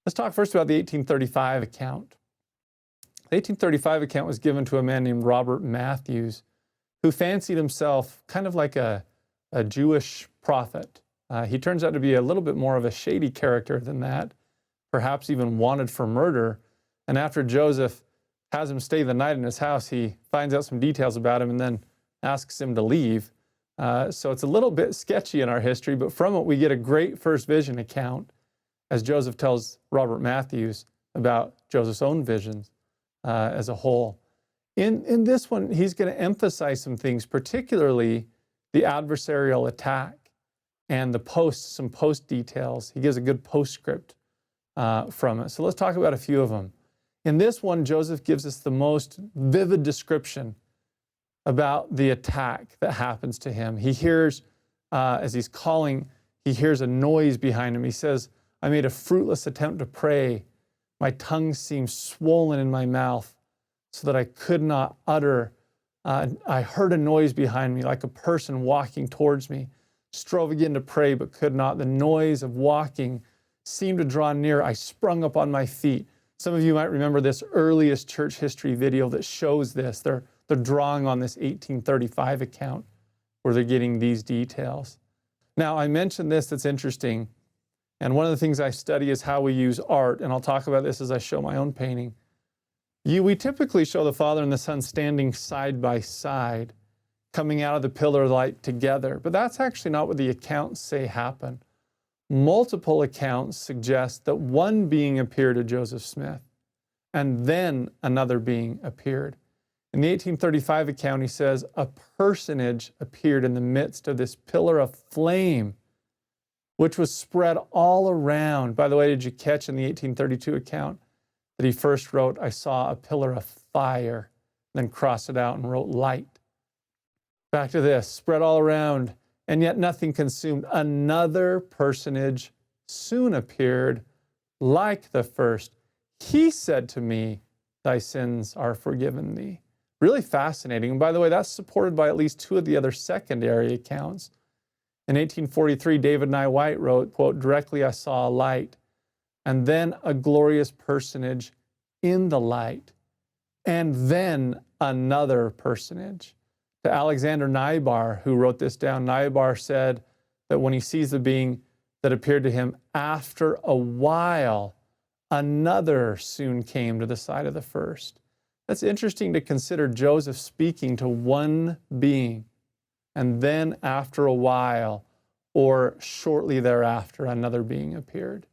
Let's talk first about the 1835 account. The 1835 account was given to a man named Robert Matthews, who fancied himself kind of like a Jewish prophet. He turns out to be a little bit more of a shady character than that, perhaps even wanted for murder. And after Joseph has him stay the night in his house, he finds out some details about him and then asks him to leave. So it's a little bit sketchy in our history, but from it we get a great first vision account as Joseph tells Robert Matthews about Joseph's own visions as a whole. In this one, he's going to emphasize some things, particularly the adversarial attack and some post details. He gives a good postscript from it. So let's talk about a few of them. In this one, Joseph gives us the most vivid description about the attack that happens to him. He hears, as he's calling, he hears a noise behind him. He says, I made a fruitless attempt to pray. My tongue seemed swollen in my mouth so that I could not utter. I heard a noise behind me like a person walking towards me. Strove again to pray, but could not. The noise of walking seemed to draw near. I sprung up on my feet. Some of you might remember this earliest church history video that shows this. They're drawing on this 1835 account where they're getting these details. Now, I mentioned this that's interesting, and one of the things I study is how we use art, and I'll talk about this as I show my own painting. We typically show the Father and the Son standing side by side, coming out of the pillar of light together, but that's actually not what the accounts say happened. Multiple accounts suggest that one being appeared to Joseph Smith, and then another being appeared. In the 1835 account, he says, a personage appeared in the midst of this pillar of flame, which was spread all around. By the way, did you catch in the 1832 account that he first wrote, I saw a pillar of fire, then crossed it out and wrote light. Back to this, spread all around, and yet nothing consumed. Another personage soon appeared like the first. He said to me, thy sins are forgiven thee. Really fascinating. And by the way, that's supported by at least two of the other secondary accounts. In 1843, David Nye White wrote, quote, directly I saw a light, and then a glorious personage in the light, and then another personage. To Alexander Nybar, who wrote this down, Nybar said that when he sees the being that appeared to him, after a while, another soon came to the side of the first. That's interesting to consider Joseph speaking to one being, and then after a while, or shortly thereafter, another being appeared.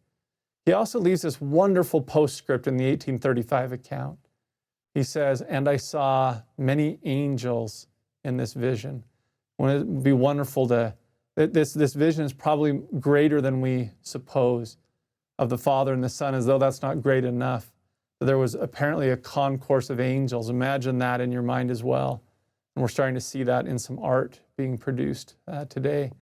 He also leaves this wonderful postscript in the 1835 account. He says, and I saw many angels in this vision. Wouldn't it be wonderful this vision is probably greater than we suppose of the Father and the Son, as though that's not great enough. There was apparently a concourse of angels. Imagine that in your mind as well. And we're starting to see that in some art being produced today.